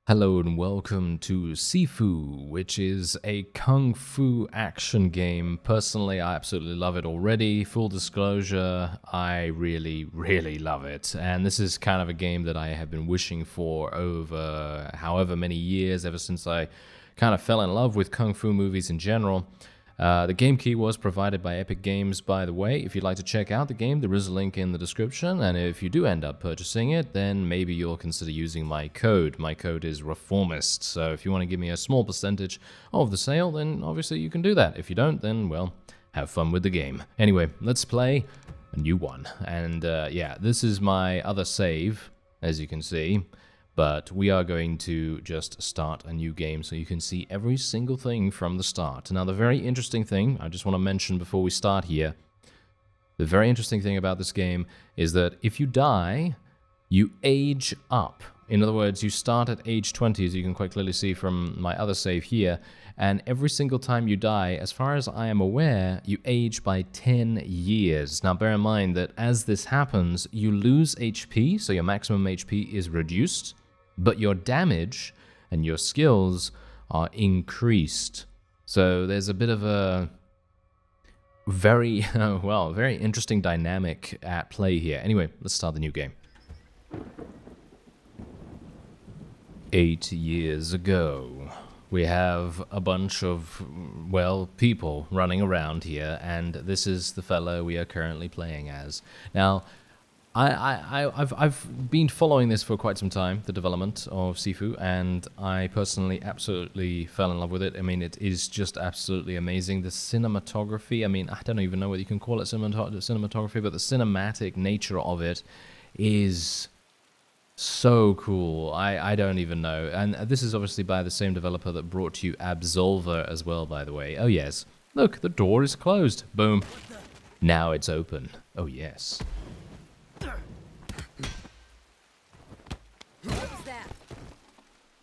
Hello and welcome to Sifu, which is a kung fu action game. Personally, I absolutely love it already. Full disclosure, I really love it. And this is kind of a game that I have been wishing for over however many years, ever since I kind of fell in love with kung fu movies in general. The game key was provided by Epic Games, by the way. If you'd like to check out the game, there is a link in the description, and if you do end up purchasing it, then maybe you'll consider using my code. My code is Reformist, so if you want to give me a small percentage of the sale, then obviously you can do that. If you don't, then, well, have fun with the game. Anyway, let's play a new one. And yeah, this is my other save, as you can see. But we are going to just start a new game so you can see every single thing from the start. Now, the very interesting thing, I just want to mention before we start here, the very interesting thing about this game is that if you die, you age up. In other words, you start at age 20, as you can quite clearly see from my other save here, and every single time you die, as far as I am aware, you age by 10 years. Now, bear in mind that as this happens, you lose HP, so your maximum HP is reduced, but your damage and your skills are increased. So there's a bit of a very, well, very interesting dynamic at play here. Anyway, let's start the new game. 8 years ago, we have a bunch of, well, people running around here, and this is the fellow we are currently playing as. Now, I've been following this for quite some time, the development of Sifu, and I personally absolutely fell in love with it. I mean, it is just absolutely amazing. The cinematography, I mean, I don't even know what you can call it cinematography, but the cinematic nature of it is so cool. I don't even know. And this is obviously by the same developer that brought you Absolver as well, by the way. Oh, yes. Look, the door is closed. Boom. Now it's open. Oh, yes.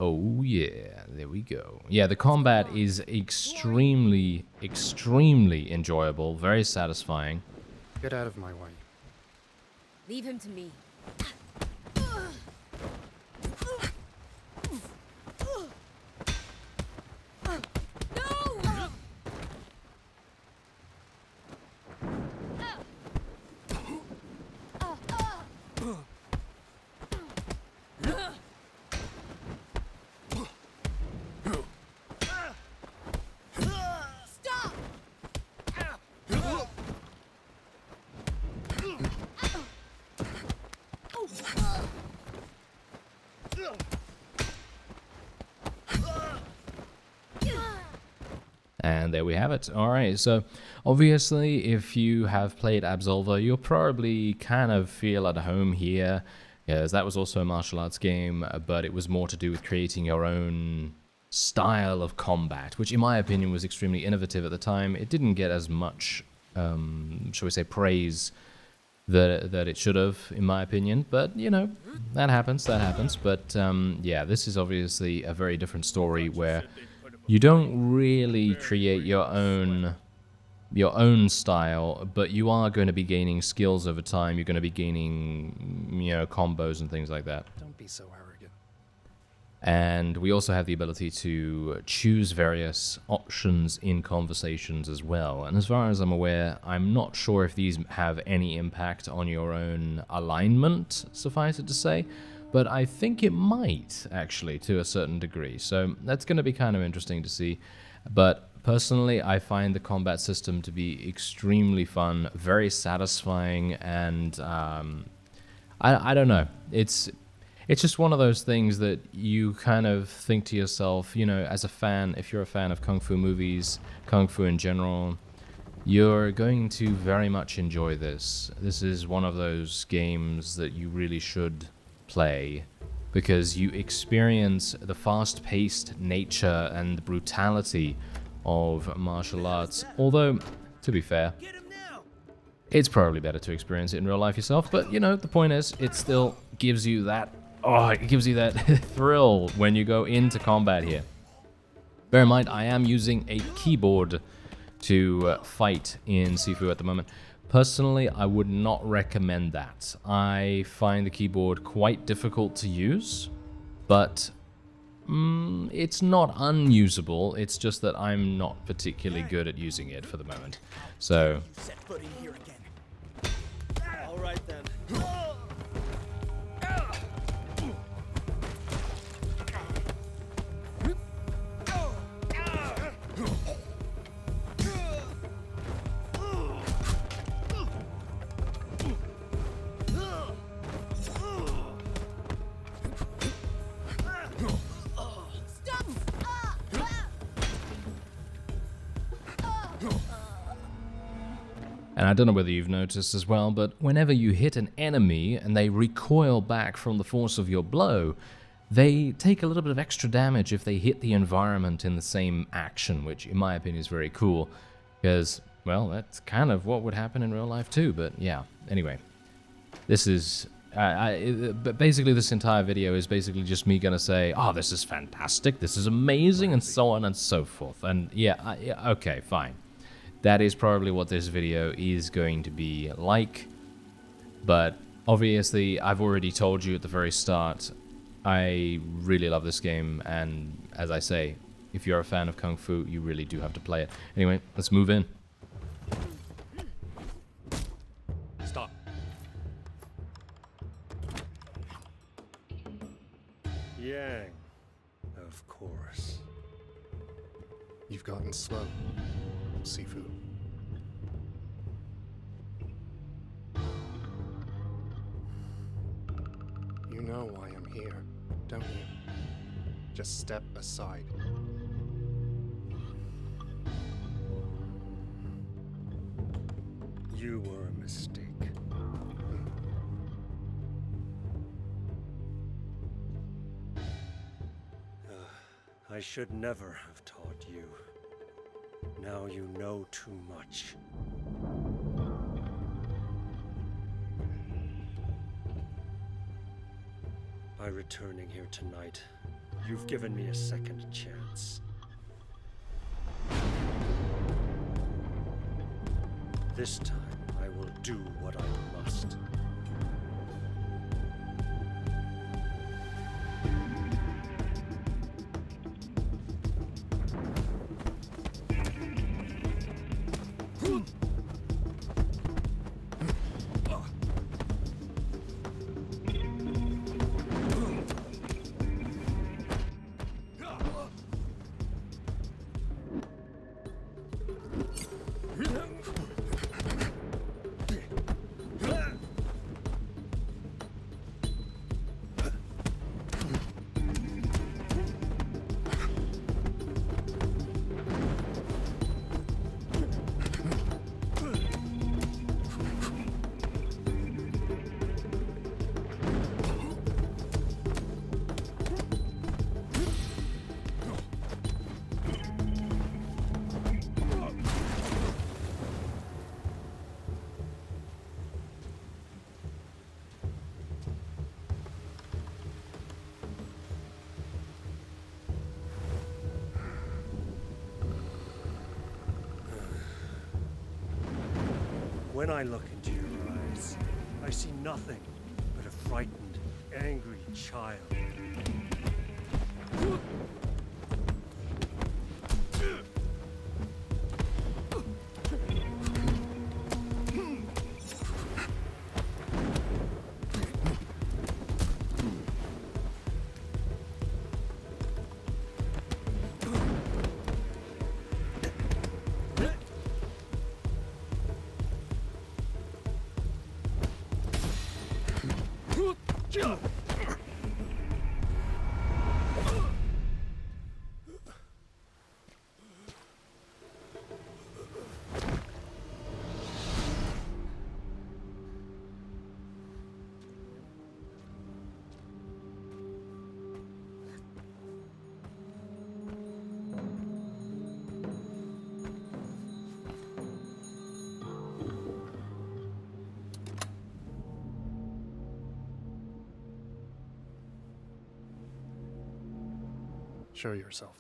Oh yeah, there we go. Yeah, the combat is extremely enjoyable, very satisfying. Get out of my way. Leave him to me. And there we have it. Alright, so obviously if you have played Absolver, you'll probably kind of feel at home here, because that was also a martial arts game, but it was more to do with creating your own style of combat, which in my opinion was extremely innovative at the time. It didn't get as much, shall we say, praise that it should have, in my opinion, but you know, that happens. But yeah, this is obviously a very different story where you don't really create your own style, but you are going to be gaining skills over time. You're going to be gaining, you know, combos and things like that. Don't be so arrogant. And we also have the ability to choose various options in conversations as well. And as far as I'm aware, I'm not sure if these have any impact on your own alignment, suffice it to say. But I think it might, actually, to a certain degree. So that's going to be kind of interesting to see. But personally, I find the combat system to be extremely fun, very satisfying, and I don't know. It's just one of those things that you kind of think to yourself, you know, as a fan, if you're a fan of kung fu movies, kung fu in general, you're going to very much enjoy this. This is one of those games that you really should play, because you experience the fast-paced nature and brutality of martial arts. Although, to be fair, it's probably better to experience it in real life yourself, but you know, the point is, it still gives you that, it gives you that thrill when you go into combat here. Bear in mind, I am using a keyboard to fight in Sifu at the moment. Personally, I would not recommend that. I find the keyboard quite difficult to use, but It's not unusable, it's just that I'm not particularly good at using it for the moment. So, Set foot in here again. All right then. and I don't know whether you've noticed as well, but whenever you hit an enemy and they recoil back from the force of your blow, they take a little bit of extra damage if they hit the environment in the same action, which in my opinion is very cool, because, well, that's kind of what would happen in real life too, but yeah, anyway. This is, but basically this entire video is basically just me gonna say, oh, this is fantastic, this is amazing, and so on and so forth, and yeah, okay, fine. That is probably what this video is going to be like, but obviously I've already told you at the very start, I really love this game, and as I say, if you're a fan of Kung Fu, you really do have to play it. Anyway, let's move in. Stop. Yang, of course. You've gotten slow, Sifu. You know why I'm here, don't you? Just step aside. You were a mistake. I should never have taught you. Now you know too much. By returning here tonight, you've given me a second chance. This time, I will do what I must. When I look into your eyes, I see nothing but a frightened, angry child. Show yourself.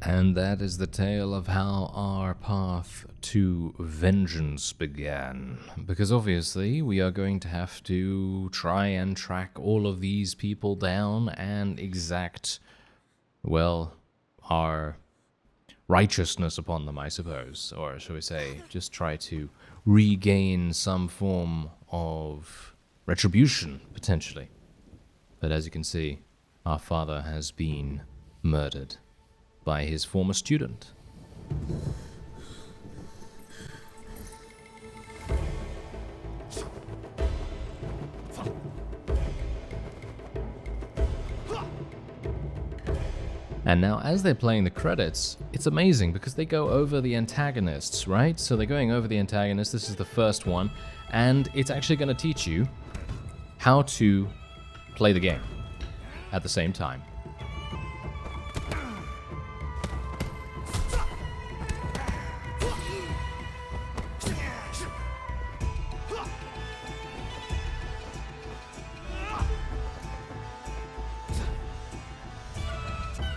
And that is the tale of how our path to vengeance began. Because obviously we are going to have to try and track all of these people down and exact, well, our righteousness upon them, I suppose. Or shall we say, just try to regain some form of retribution, potentially. But as you can see, our father has been murdered by his former student. And now, as they're playing the credits, it's amazing because they go over the antagonists, right? So they're going over the antagonists. This is the first one, and it's actually going to teach you how to play the game at the same time.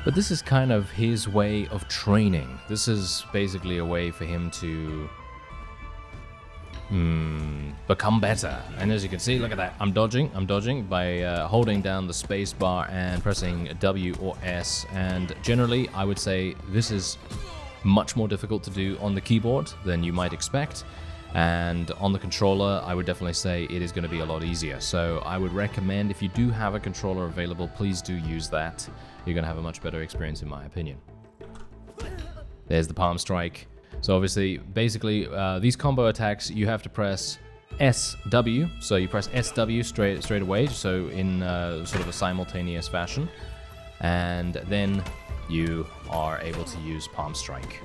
But this is kind of his way of training. This is basically a way for him to become better. And as you can see, look at that. I'm dodging by holding down the space bar and pressing W or S. And generally, I would say this is much more difficult to do on the keyboard than you might expect. And on the controller, I would definitely say it is going to be a lot easier. So I would recommend, if you do have a controller available, please do use that. You're going to have a much better experience, in my opinion. There's the palm strike. So obviously, basically, these combo attacks, you have to press SW. So you press SW straight away, so in sort of a simultaneous fashion. And then you are able to use palm strike.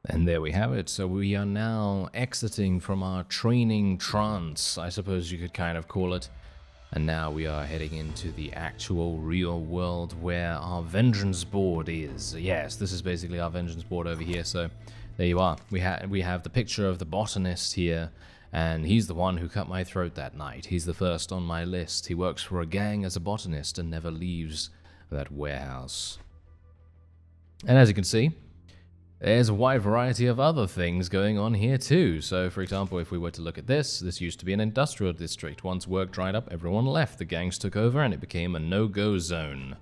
And there we have it. So we are now exiting from our training trance, I suppose you could kind of call it. And now we are heading into the actual real world where our vengeance board is. Yes, this is basically our vengeance board over here. So there you are. We have the picture of the botanist here. And he's the one who cut my throat that night. He's the first on my list. He works for a gang as a botanist and never leaves that warehouse. And as you can see, there's a wide variety of other things going on here too. So, for example, if we were to look at this used to be an industrial district. Once work dried up, everyone left. The gangs took over and it became a no-go zone.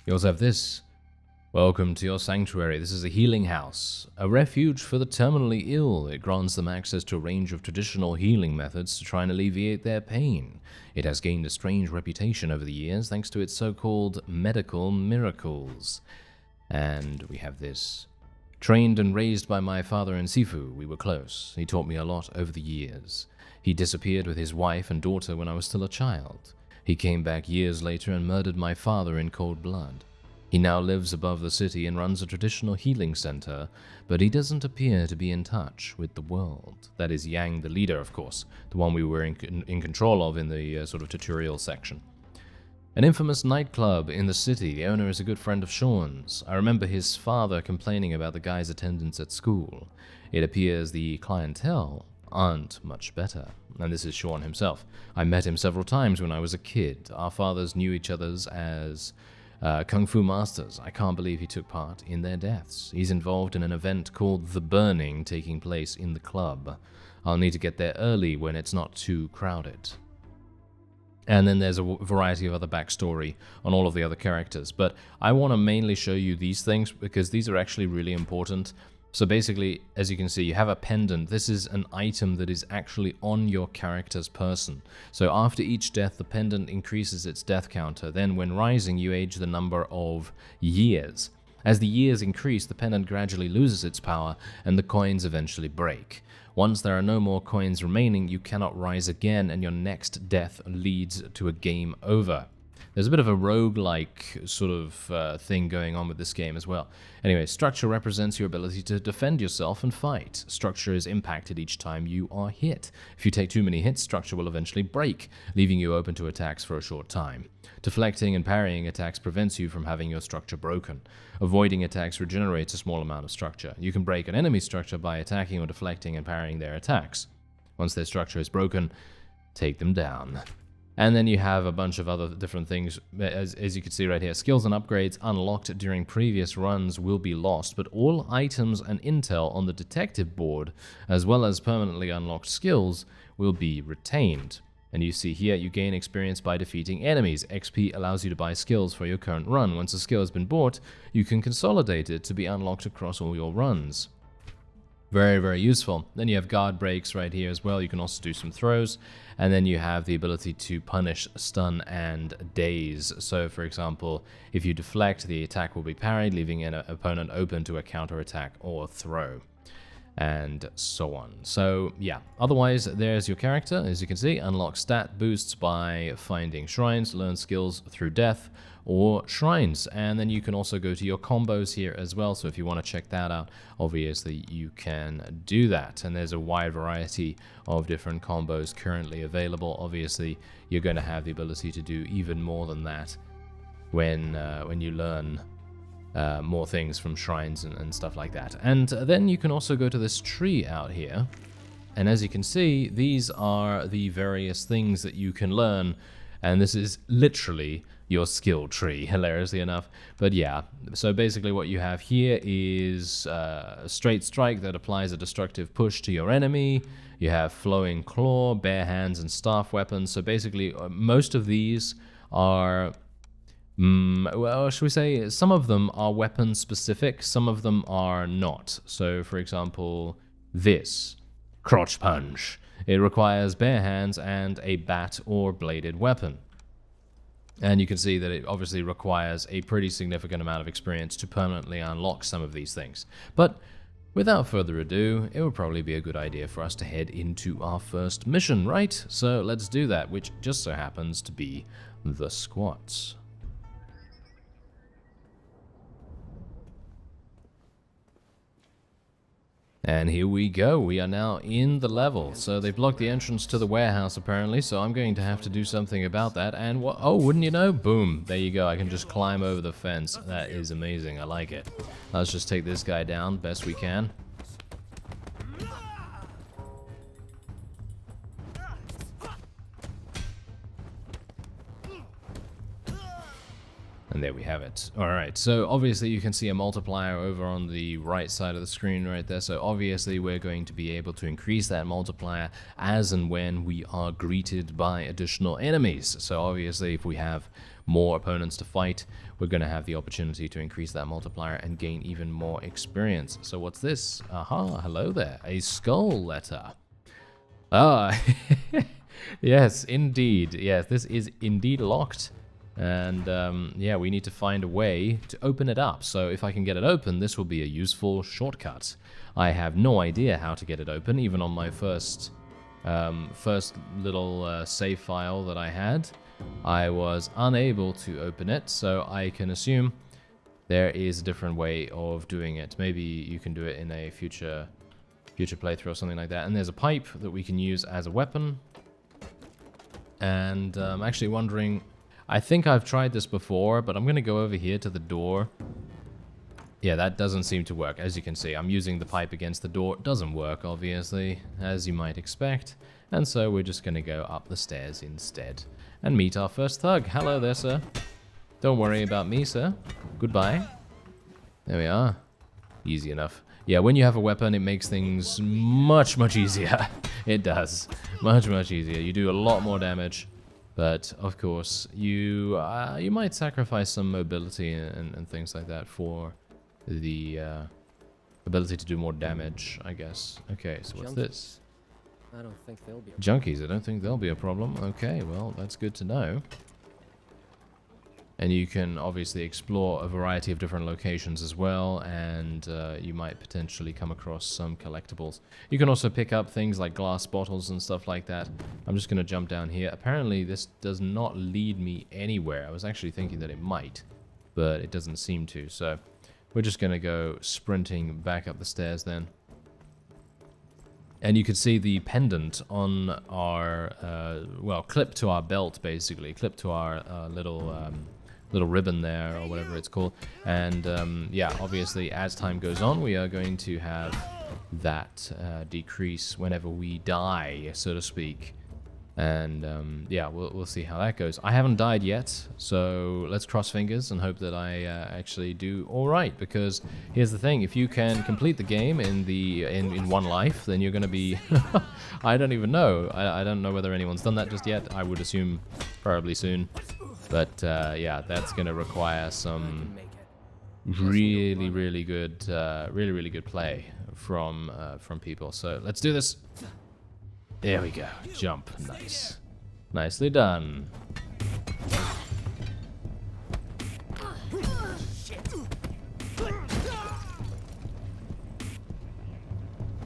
You also have this. Welcome to your sanctuary. This is a healing house, a refuge for the terminally ill. It grants them access to a range of traditional healing methods to try and alleviate their pain. It has gained a strange reputation over the years thanks to its so-called medical miracles. And we have this. Trained and raised by my father in Sifu, we were close. He taught me a lot over the years. He disappeared with his wife and daughter when I was still a child. He came back years later and murdered my father in cold blood. He now lives above the city and runs a traditional healing center, but he doesn't appear to be in touch with the world. That is Yang, the leader, of course, the one we were in control of in the sort of tutorial section. An infamous nightclub in the city. The owner is a good friend of Sean's. I remember his father complaining about the guy's attendance at school. It appears the clientele aren't much better. And this is Sean himself. I met him several times when I was a kid. Our fathers knew each other as Kung Fu masters. I can't believe he took part in their deaths. He's involved in an event called The Burning taking place in the club. I'll need to get there early when it's not too crowded. And then there's a variety of other backstory on all of the other characters. But I want to mainly show you these things because these are actually really important. So basically, as you can see, you have a pendant. This is an item that is actually on your character's person. So after each death, the pendant increases its death counter. Then when rising, you age the number of years. As the years increase, the pendant gradually loses its power and the coins eventually break. Once there are no more coins remaining, you cannot rise again and your next death leads to a game over. There's a bit of a roguelike sort of thing going on with this game as well. Anyway, structure represents your ability to defend yourself and fight. Structure is impacted each time you are hit. If you take too many hits, structure will eventually break, leaving you open to attacks for a short time. Deflecting and parrying attacks prevents you from having your structure broken. Avoiding attacks regenerates a small amount of structure. You can break an enemy's structure by attacking or deflecting and parrying their attacks. Once their structure is broken, take them down. And then you have a bunch of other different things, as you can see right here. Skills and upgrades unlocked during previous runs will be lost, but all items and intel on the detective board, as well as permanently unlocked skills, will be retained. And you see here, you gain experience by defeating enemies. XP allows you to buy skills for your current run. Once a skill has been bought, you can consolidate it to be unlocked across all your runs. Very, very useful. Then you have guard breaks right here as well. You can also do some throws. And then you have the ability to punish, stun, and daze. So, for example, if you deflect, the attack will be parried, leaving an opponent open to a counterattack or throw. And so on. So, yeah. Otherwise, there's your character. As you can see, unlock stat boosts by finding shrines, learn skills through death, or shrines. And then you can also go to your combos here as well. So if you want to check that out, obviously you can do that. And there's a wide variety of different combos currently available. Obviously, you're going to have the ability to do even more than that when you learn more things from shrines and stuff like that. And then you can also go to this tree out here. And as you can see, these are the various things that you can learn. And this is literally your skill tree, hilariously enough. But yeah, so basically what you have here is a straight strike that applies a destructive push to your enemy. You have flowing claw, bare hands, and staff weapons. So basically, most of these are, well, should we say, some of them are weapon specific, some of them are not. So for example, this, crotch punch. It requires bare hands and a bat or bladed weapon. And you can see that it obviously requires a pretty significant amount of experience to permanently unlock some of these things. But without further ado, it would probably be a good idea for us to head into our first mission, right? So let's do that, which just so happens to be the squats. And here we go, we are now in the level. So they blocked the entrance to the warehouse apparently, so I'm going to have to do something about that. And what, oh, wouldn't you know? Boom, there you go, I can just climb over the fence. That is amazing, I like it. Let's just take this guy down best we can. And there we have it. Alright, so obviously you can see a multiplier over on the right side of the screen right there. So obviously we're going to be able to increase that multiplier as and when we are greeted by additional enemies. So obviously if we have more opponents to fight, we're going to have the opportunity to increase that multiplier and gain even more experience. So what's this? Aha, hello there. A skull letter. Ah, yes, indeed. Yes, this is indeed locked. And yeah, we need to find a way to open it up. So if I can get it open, this will be a useful shortcut. I have no idea how to get it open, even on my first little save file that I had. I was unable to open it, so I can assume there is a different way of doing it. Maybe you can do it in a future playthrough or something like that. And there's a pipe that we can use as a weapon. And I'm actually wondering, I think I've tried this before, but I'm going to go over here to the door. Yeah, that doesn't seem to work. As you can see, I'm using the pipe against the door. It doesn't work, obviously, as you might expect. And so we're just going to go up the stairs instead and meet our first thug. Hello there, sir. Don't worry about me, sir. Goodbye. There we are. Easy enough. Yeah, when you have a weapon, it makes things much, much easier. It does. Much, much easier. You do a lot more damage. But, of course, you might sacrifice some mobility and things like that for the ability to do more damage, I guess. Okay, so what's this? I don't think they'll be. Junkies, I don't think they'll be a problem. Okay, well, that's good to know. And you can obviously explore a variety of different locations as well, and you might potentially come across some collectibles. You can also pick up things like glass bottles and stuff like that. I'm just going to jump down here. Apparently this does not lead me anywhere. I was actually thinking that it might, but it doesn't seem to. So we're just going to go sprinting back up the stairs then. And you can see the pendant on our, well, clipped to our belt, basically. Clipped to our little ribbon there, or whatever it's called. And yeah, obviously as time goes on, we are going to have that decrease whenever we die, so to speak. And yeah, we'll see how that goes. I haven't died yet, so let's cross fingers and hope that I actually do all right. Because here's the thing: if you can complete the game in one life, then you're going to be I don't even know. I don't know whether anyone's done that just yet. I would assume probably soon. But yeah, that's going to require some really good play from people. So let's do this. There we go. Jump. Nice. Nicely done.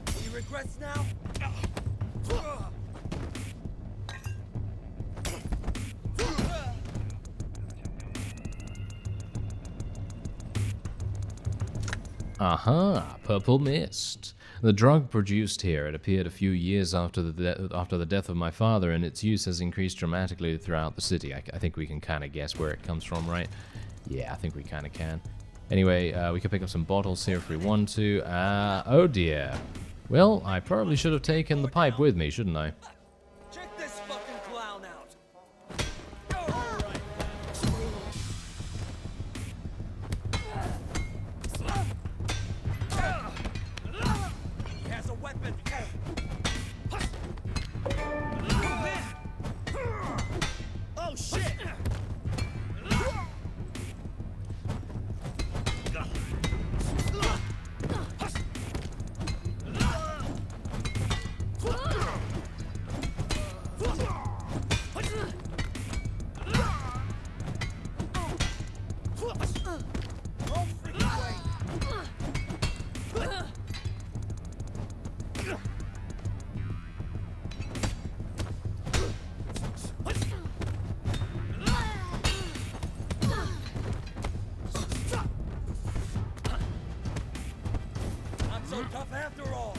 Any regrets now? Aha, purple mist. The drug produced here, it appeared a few years after the death of my father, and its use has increased dramatically throughout the city. I think we can kind of guess where it comes from, right? Yeah, I think we kind of can. Anyway, we can pick up some bottles here if we want to. Oh dear. Well, I probably should have taken the pipe with me, shouldn't I? Check this fucking clown out. He has a weapon. Oh shit! Not so tough after all.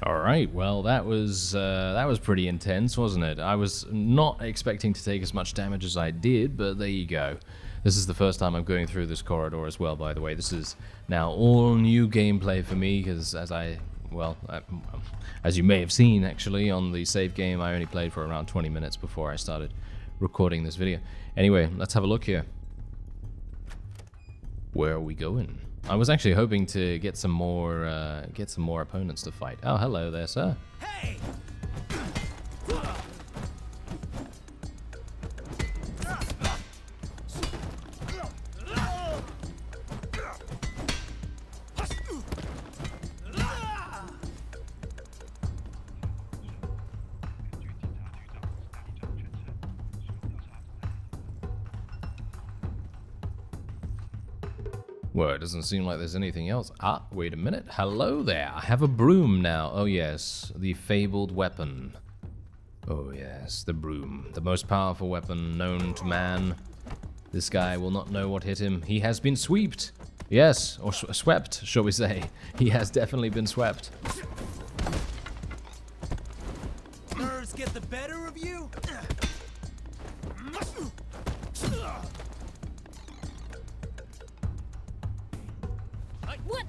Alright, well that was pretty intense, wasn't it? I was not expecting to take as much damage as I did, but there you go. This is the first time I'm going through this corridor as well, by the way. This is now all new gameplay for me, because as you may have seen actually on the save game, I only played for around 20 minutes before I started recording this video. Anyway, let's have a look here. Where are we going? I was actually hoping to get some more opponents to fight. Oh, hello there, sir. Hey! Well, it doesn't seem like there's anything else. Ah, wait a minute. Hello there. I have a broom now. Oh yes, the fabled weapon. Oh yes, the broom. The most powerful weapon known to man. This guy will not know what hit him. He has been swept. Yes, or swept, shall we say. He has definitely been swept. Nerves get the better of you? What?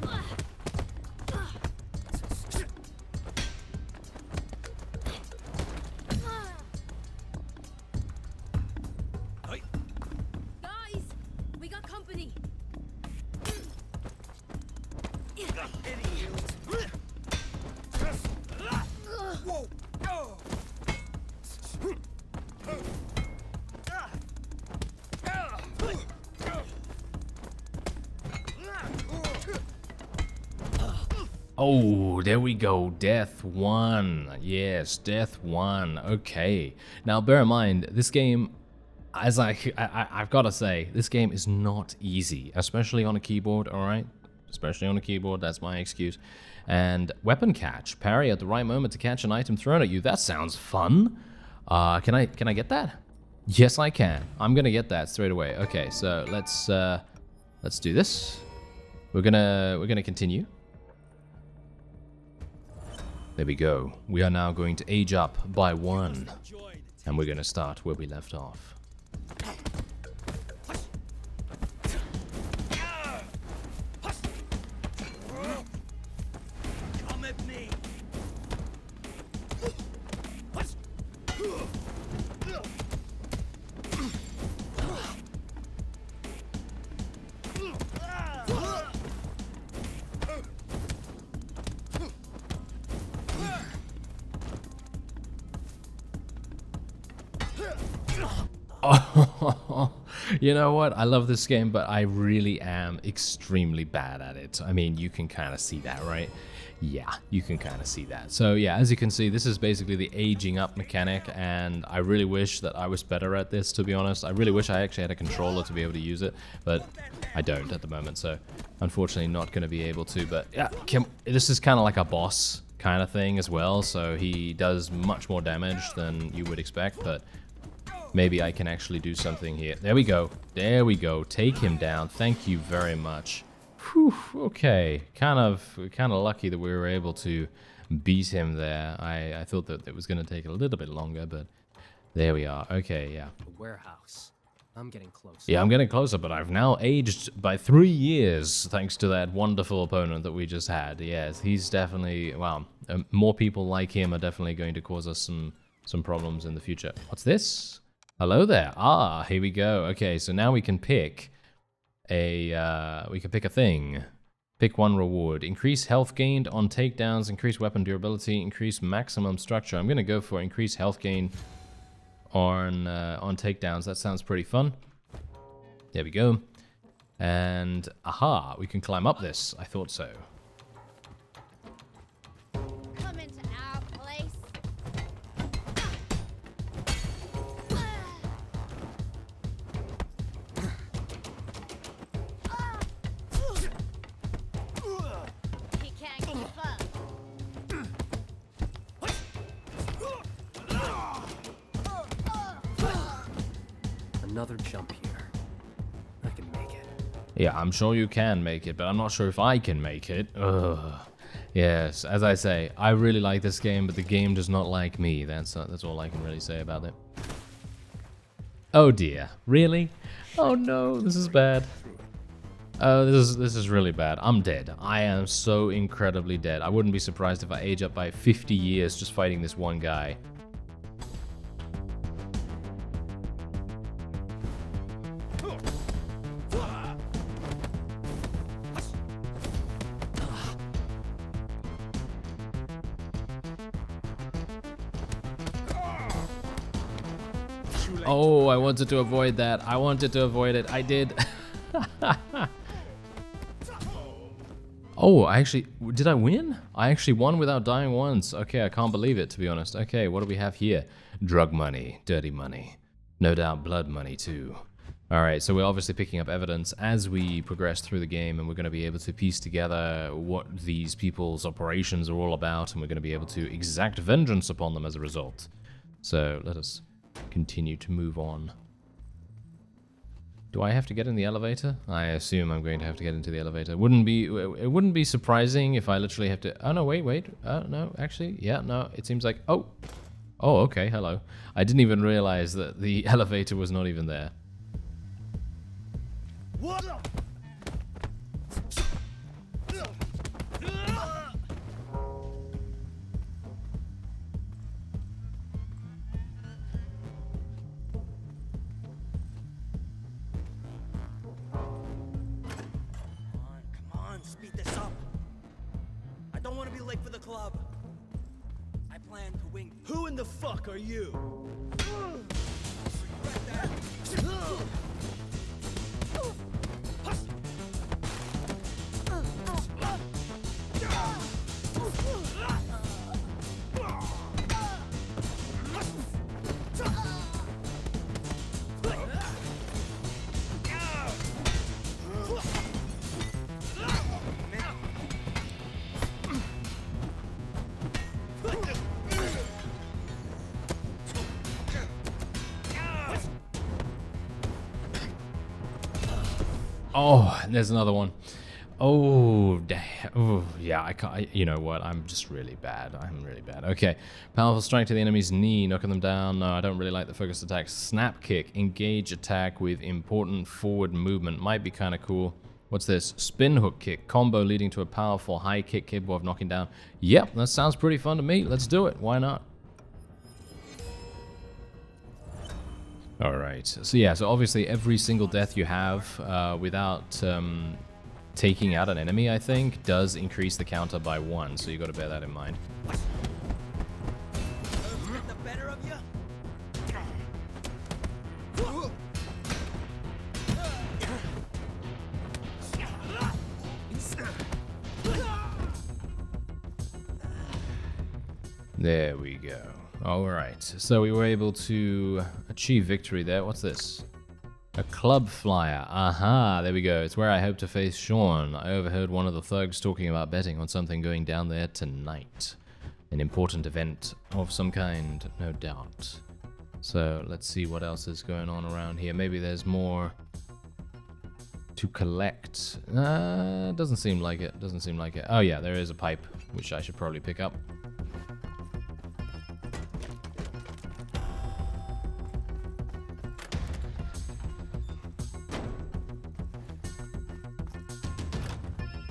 Guys, we got company. Oh, there we go. Death 1. Yes, Death 1. Okay. Now, bear in mind, this game, as I've got to say, this game is not easy, especially on a keyboard, alright? Especially on a keyboard, that's my excuse. And weapon catch. Parry at the right moment to catch an item thrown at you. That sounds fun. Can I get that? Yes, I can. I'm gonna get that straight away. Okay, so let's do this. We're gonna continue. There we go. We are now going to age up by 1. And we're going to start where we left off. Come at me. Oh, you know what? I love this game, but I really am extremely bad at it. I mean, you can kind of see that, right? Yeah, you can kind of see that. So yeah, as you can see, this is basically the aging up mechanic, and I really wish that I was better at this, to be honest. I really wish I actually had a controller to be able to use it, but I don't at the moment, so unfortunately not going to be able to. But yeah, this is kind of like a boss kind of thing as well, so he does much more damage than you would expect, but maybe I can actually do something here. There we go. There we go. Take him down. Thank you very much. Whew, okay. Kind of lucky that we were able to beat him there. I thought that it was going to take a little bit longer, but there we are. Okay, yeah. The warehouse. I'm getting close. Yeah, I'm getting closer, but I've now aged by 3 years thanks to that wonderful opponent that we just had. Yes, he's definitely, well, more people like him are definitely going to cause us some problems in the future. What's this? Hello there. Ah, here we go. Okay, so now we can pick a thing. Pick one reward. Increase health gained on takedowns, increase weapon durability, increase maximum structure. I'm gonna go for increase health gain on takedowns. That sounds pretty fun. There we go. And aha, we can climb up this. I thought so. Come into our place. He can't keep up. Another jump here. I can make it. Yeah, I'm sure you can make it, but I'm not sure if I can make it. Ugh. Yes, as I say, I really like this game, but the game does not like me. That's all I can really say about it. Oh dear, really? Oh no, this is bad. Oh, this is really bad. I'm dead. I am so incredibly dead. I wouldn't be surprised if I age up by 50 years just fighting this one guy. Oh, I wanted to avoid that. I wanted to avoid it. I did. Oh, did I win? I actually won without dying once. Okay, I can't believe it, to be honest. Okay, what do we have here? Drug money, dirty money. No doubt blood money too. All right, so we're obviously picking up evidence as we progress through the game, and we're going to be able to piece together what these people's operations are all about, and we're going to be able to exact vengeance upon them as a result. So let us continue to move on. Do I have to get in the elevator? I assume I'm going to have to get into the elevator. It wouldn't be surprising if I literally have to... Oh, no, wait. No, actually, yeah, no, it seems like... Oh, okay, hello. I didn't even realize that the elevator was not even there. What? Come on, speed this up. I don't want to be late for the club. I plan to wing. Who in the fuck are you? Regret that. Oh, there's another one. Oh, damn. Oh, yeah, I can't. You know what? I'm just really bad. I'm really bad. Okay. Powerful strike to the enemy's knee, knocking them down. No, I don't really like the focused attack. Snap kick. Engage attack with important forward movement. Might be kind of cool. What's this? Spin hook kick. Combo leading to a powerful high kick capable of knocking down. Yep, that sounds pretty fun to me. Let's do it. Why not? Alright, so yeah, so obviously every single death you have without taking out an enemy, I think, does increase the counter by 1, so you got to bear that in mind. Get the better of you? There we go. Alright, so we were able to achieve victory there. What's this? A club flyer. Aha, there we go. It's where I hope to face Sean. I overheard one of the thugs talking about betting on something going down there tonight. An important event of some kind, no doubt. So let's see what else is going on around here. Maybe there's more to collect. Doesn't seem like it. Doesn't seem like it. Oh yeah, there is a pipe, which I should probably pick up.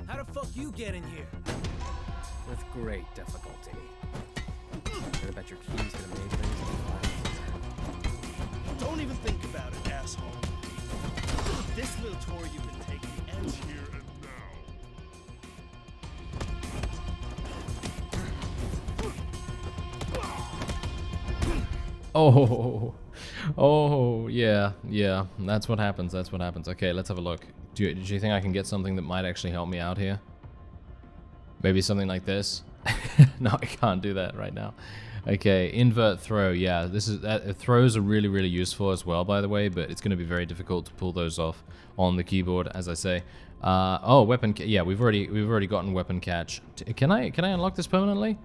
How the fuck you get in here? With great difficulty. I bet your key's gonna make things a lot easier. Don't even think about it, asshole. This little tour you can take ends here and Oh, yeah, that's what happens, that's what happens. Okay, let's have a look. Do you think I can get something that might actually help me out here? Maybe something like this? No, I can't do that right now. Okay, invert throw, yeah, throws are really, really useful as well, by the way, but it's going to be very difficult to pull those off on the keyboard, as I say. Oh, weapon, yeah, we've already gotten weapon catch. Can I unlock this permanently?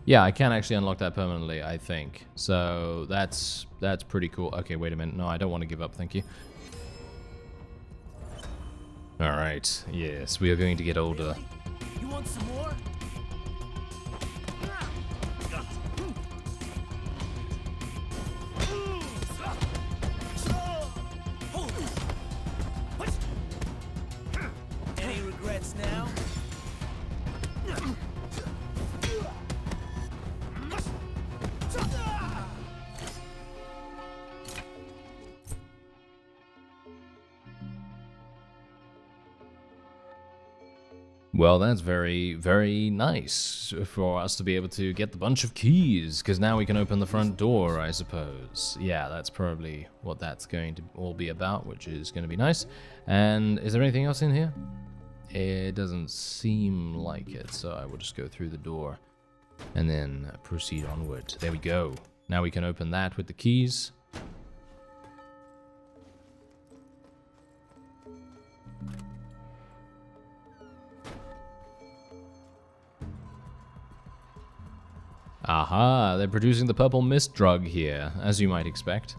Yeah, I can actually unlock that permanently, I think. So that's pretty cool. Okay, wait a minute. No, I don't want to give up, thank you. All right, yes, we are going to get older. You want some more? Any regrets now? Well, that's very, very nice for us to be able to get the bunch of keys, because now we can open the front door, I suppose. Yeah, that's probably what that's going to all be about, which is going to be nice. And is there anything else in here? It doesn't seem like it, so I will just go through the door and then proceed onward. There we go. Now we can open that with the keys. Aha, they're producing the purple mist drug here, as you might expect.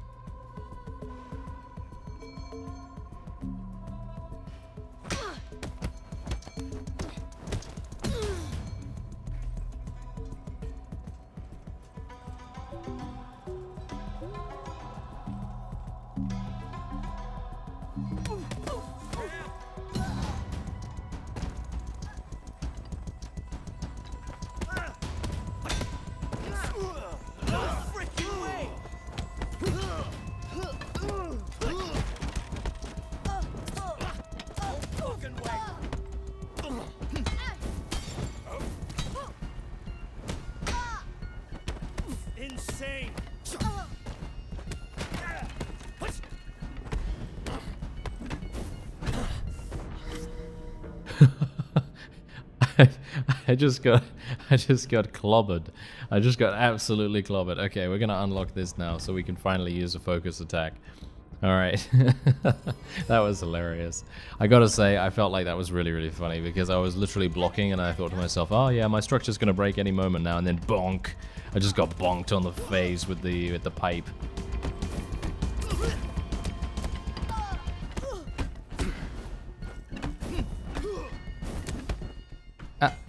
insane. I just got clobbered. I just got absolutely clobbered. Okay, we're gonna unlock this now so we can finally use a focus attack. Alright. That was hilarious. I gotta say, I felt like that was really, really funny because I was literally blocking and I thought to myself, oh yeah, my structure's gonna break any moment now, and then bonk. I just got bonked on the face with the pipe.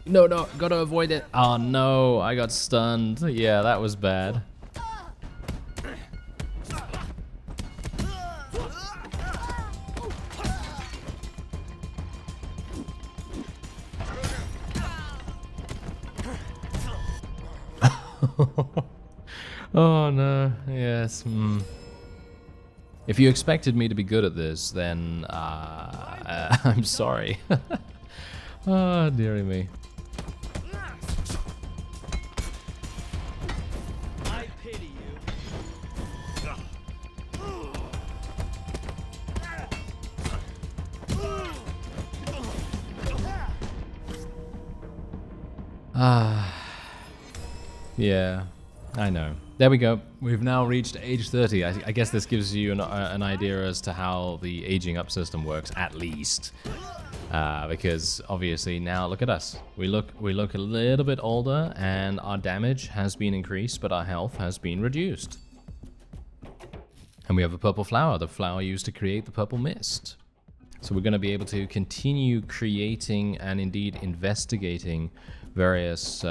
No, gotta avoid it. Oh no, I got stunned. Yeah, that was bad. Oh no, yes. If you expected me to be good at this, then I'm sorry. Oh, dearie me. I pity you. Yeah, I know. There we go. We've now reached age 30. I guess this gives you an idea as to how the aging up system works, at least. Because obviously now look at us. We look a little bit older, and our damage has been increased, but our health has been reduced. And we have a purple flower, the flower used to create the purple mist. So we're going to be able to continue creating and indeed investigating various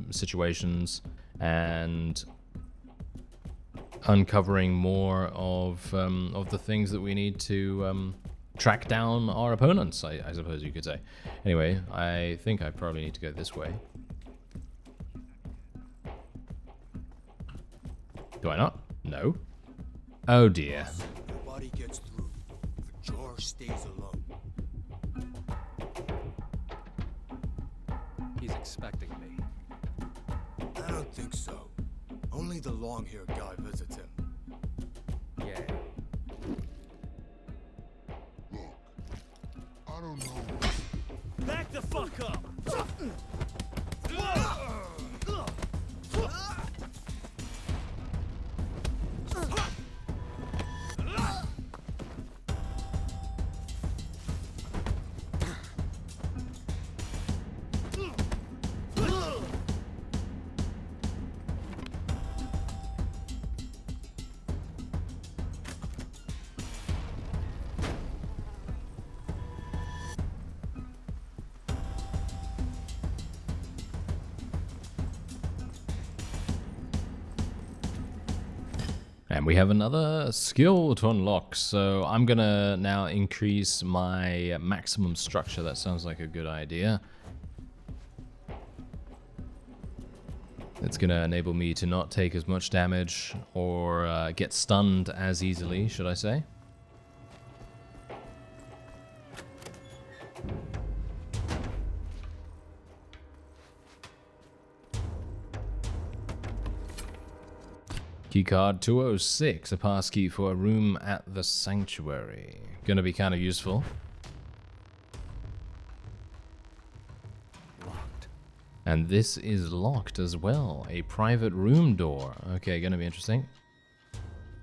situations and uncovering more of the things that we need to track down our opponents, I suppose you could say. Anyway, I think I probably need to go this way. Do I not? No. Oh dear. Nobody gets through. George stays alone. He's expecting me. I don't think so. Only the long-haired guy visits him. Yeah. I don't know. Back the fuck up! And we have another skill to unlock, so I'm gonna now increase my maximum structure. That sounds like a good idea. It's gonna enable me to not take as much damage or get stunned as easily, should I say. Keycard 206, a passkey for a room at the sanctuary. Gonna be kind of useful. Locked. And this is locked as well. A private room door. Okay, gonna be interesting.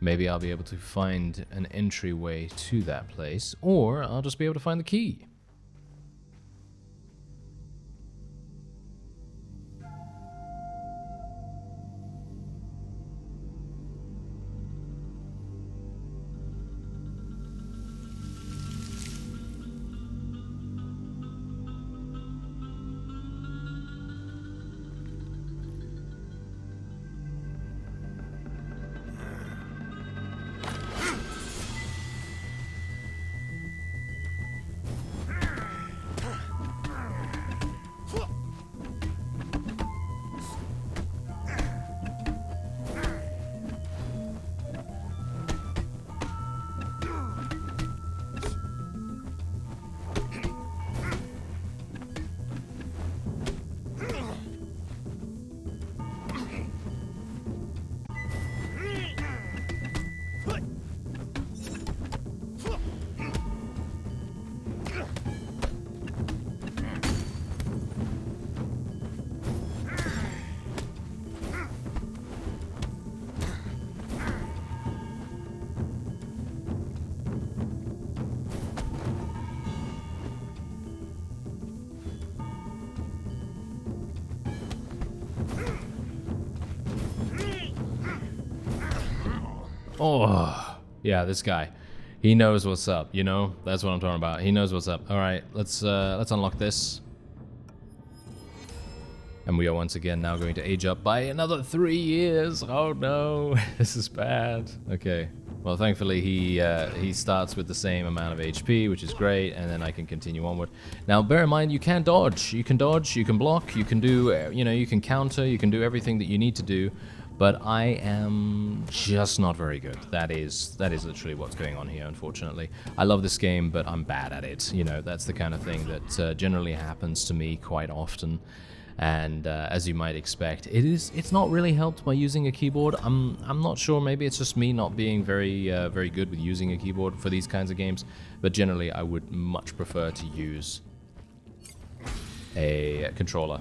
Maybe I'll be able to find an entryway to that place, or I'll just be able to find the key. Oh, yeah, this guy. He knows what's up, you know? That's what I'm talking about. He knows what's up. All right, let's unlock this. And we are once again now going to age up by another 3 years. Oh no, this is bad. Okay, well thankfully he starts with the same amount of HP, which is great, and then I can continue onward. Now bear in mind, you can dodge, you can block, you can do, you know, you can counter, you can do everything that you need to do, but I am just not very good. That is literally what's going on here, unfortunately. I love this game, but I'm bad at it. You know, that's the kind of thing that generally happens to me quite often. And as you might expect, it's not really helped by using a keyboard. I'm not sure, maybe it's just me not being very good with using a keyboard for these kinds of games, but generally I would much prefer to use a controller.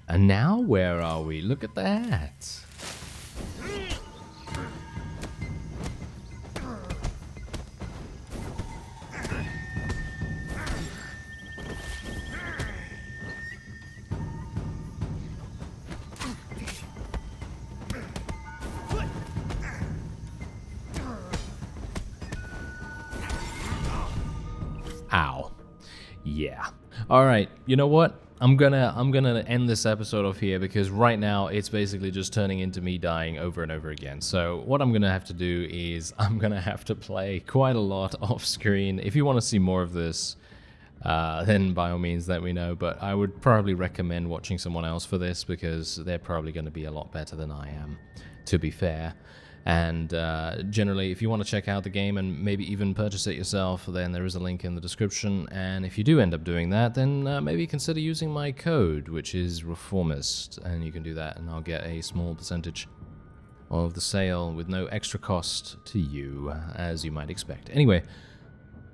And now, where are we? Look at that. Ow. Yeah. All right. You know what? I'm gonna end this episode off here because right now it's basically just turning into me dying over and over again. So what I'm gonna have to do is I'm gonna have to play quite a lot off screen. If you want to see more of this, then by all means let me know. But I would probably recommend watching someone else for this because they're probably going to be a lot better than I am, to be fair. And generally, if you want to check out the game and maybe even purchase it yourself, then there is a link in the description. And if you do end up doing that, then maybe consider using my code, which is Reformist. And you can do that, and I'll get a small percentage of the sale with no extra cost to you, as you might expect. Anyway,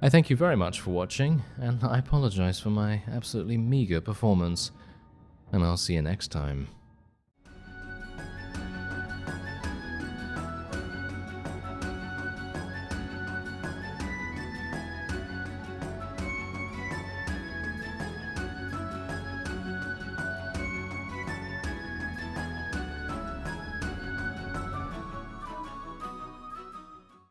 I thank you very much for watching, and I apologize for my absolutely meager performance. And I'll see you next time.